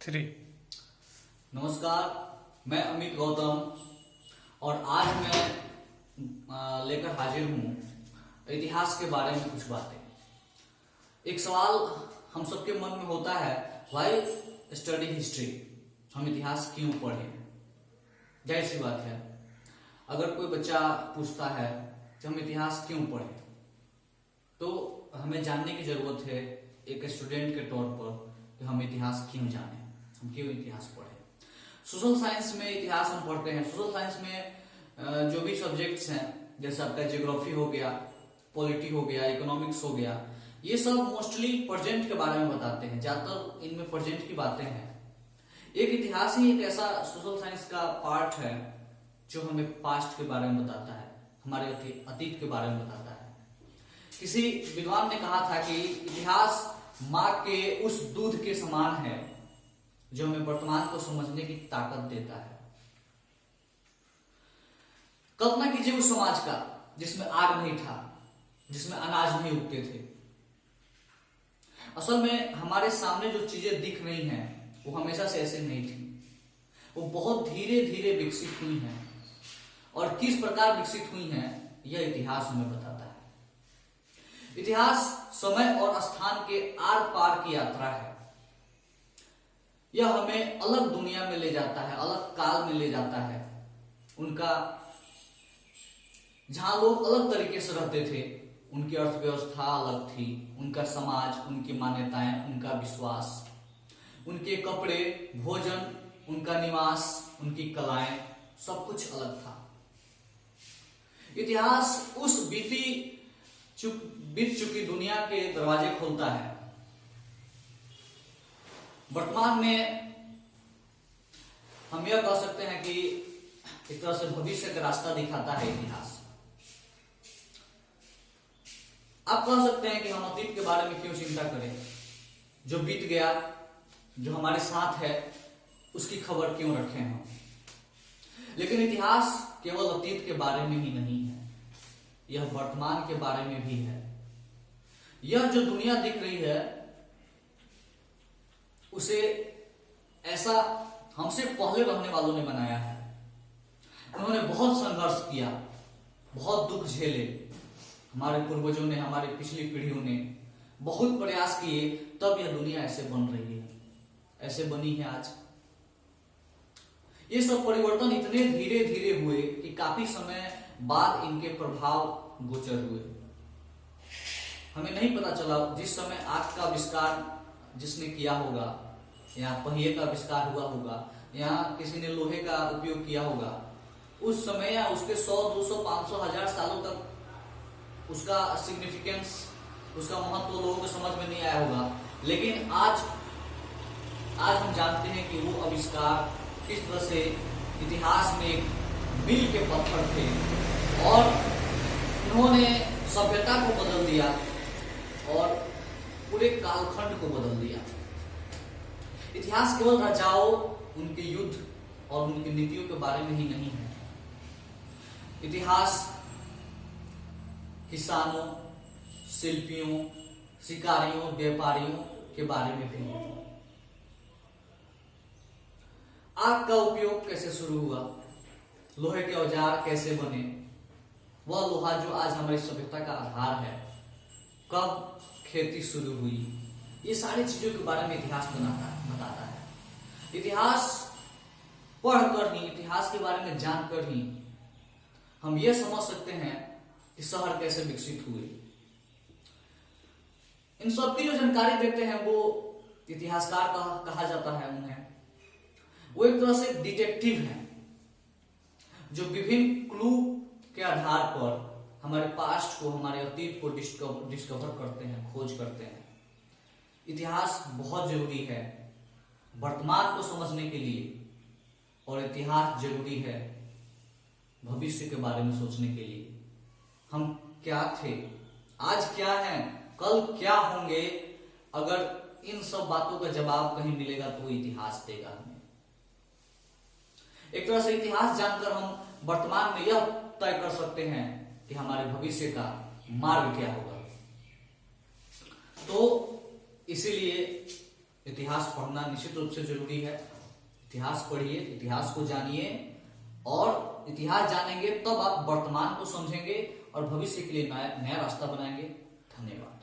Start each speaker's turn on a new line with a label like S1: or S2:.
S1: 3।
S2: नमस्कार, मैं अमित गौतम और आज मैं लेकर हाजिर हूँ इतिहास के बारे में कुछ बातें। एक सवाल हम सबके मन में होता है, व्हाई स्टडी हिस्ट्री? हम इतिहास क्यों पढ़ें? जाहिर सी बात है, अगर कोई बच्चा पूछता है कि हम इतिहास क्यों पढ़ें, तो हमें जानने की जरूरत है एक स्टूडेंट के तौर पर कि हम इतिहास क्यों जानें, हम क्यों इतिहास पढ़ें। सोशल साइंस में इतिहास हम पढ़ते हैं। सोशल साइंस में जो भी सब्जेक्ट्स हैं, जैसे आपका ज्योग्राफी हो गया, पॉलिटी हो गया, इकोनॉमिक्स हो गया, ये सब मोस्टली प्रेजेंट के बारे में बताते हैं। ज्यादातर इनमें प्रेजेंट की बातें हैं। एक इतिहास ही एक ऐसा सोशल साइंस का पार्ट है जो हमें पास्ट के बारे में बताता है, हमारे अतीत के बारे में बताता है। किसी विद्वान ने कहा था कि इतिहास माँ के उस दूध के समान है जो हमें वर्तमान को समझने की ताकत देता है। कल्पना कीजिए उस समाज का जिसमें आग नहीं था, जिसमें अनाज नहीं उगते थे। असल में हमारे सामने जो चीजें दिख रही हैं वो हमेशा से ऐसे नहीं थी, वो बहुत धीरे धीरे विकसित हुई हैं। और किस प्रकार विकसित हुई हैं यह इतिहास हमें बताता है। इतिहास समय और स्थान के आर पार की यात्रा है। यह हमें अलग दुनिया में ले जाता है, अलग काल में ले जाता है। उनका जहां लोग अलग तरीके से रहते थे, उनकी अर्थव्यवस्था अलग थी, उनका समाज, उनकी मान्यताएं, उनका विश्वास, उनके कपड़े, भोजन, उनका निवास, उनकी कलाएं, सब कुछ अलग था। इतिहास उस बीत चुकी दुनिया के दरवाजे खोलता है। वर्तमान में हम यह कह सकते हैं कि एक तरह से भविष्य का रास्ता दिखाता है इतिहास। आप कह सकते हैं कि हम अतीत के बारे में क्यों चिंता करें, जो बीत गया, जो हमारे साथ है, उसकी खबर क्यों रखें हम। लेकिन इतिहास केवल अतीत के बारे में ही नहीं है, यह वर्तमान के बारे में भी है। यह जो दुनिया दिख रही है उसे ऐसा हमसे पहले रहने वालों ने बनाया है। उन्होंने बहुत संघर्ष किया, बहुत दुख झेले। हमारे पूर्वजों ने, हमारी पिछली पीढ़ियों ने बहुत प्रयास किए, तब यह दुनिया ऐसे बन रही है, ऐसे बनी है आज। ये सब परिवर्तन इतने धीरे धीरे हुए कि काफी समय बाद इनके प्रभाव गोचर हुए। हमें नहीं पता चला जिस समय आग का आविष्कार जिसने किया होगा, या पहिए का आविष्कार हुआ होगा, या किसी ने लोहे का उपयोग किया होगा, उस समय या उसके 100, 200, 500, 1000 सालों तक उसका सिग्निफिकेंस, उसका महत्व लोगों को समझ में नहीं आया होगा। लेकिन आज हम जानते हैं कि वो आविष्कार किस तरह से इतिहास में एक मील के पत्थर थे और उन्होंने सभ्यता को बदल दिया और पूरे कालखंड को बदल दिया। इतिहास केवल राजाओं, उनके युद्ध और उनकी नीतियों के बारे में ही नहीं है। इतिहास किसानों, शिल्पियों, शिकारियों, व्यापारियों के बारे में भी है। आग का उपयोग कैसे शुरू हुआ, लोहे के औजार कैसे बने, वह लोहा जो आज हमारी सभ्यता का आधार है, कब खेती शुरू हुई, ये सारी चीजों के बारे में इतिहास बताता है। इतिहास पढ़कर ही, इतिहास के बारे में जानकर ही हम ये समझ सकते हैं कि शहर कैसे विकसित हुए। इन सबकी जो जानकारी देते हैं वो इतिहासकार कहा जाता है उन्हें। वो एक तरह से डिटेक्टिव हैं जो विभिन्न क्लू के आधार पर हमारे पास्ट को, हमारे अतीत को डिस्कवर करते हैं, खोज करते हैं। इतिहास बहुत जरूरी है वर्तमान को समझने के लिए, और इतिहास जरूरी है भविष्य के बारे में सोचने के लिए। हम क्या थे, आज क्या हैं, कल क्या होंगे, अगर इन सब बातों का जवाब कहीं मिलेगा तो इतिहास देगा हमें। एक तरह से इतिहास जानकर हम वर्तमान में यह तय कर सकते हैं कि हमारे भविष्य का मार्ग क्या होगा। तो इसीलिए इतिहास पढ़ना निश्चित रूप से जरूरी है। इतिहास पढ़िए, इतिहास को जानिए, और इतिहास जानेंगे तब आप वर्तमान को समझेंगे और भविष्य के लिए नया रास्ता बनाएंगे। धन्यवाद।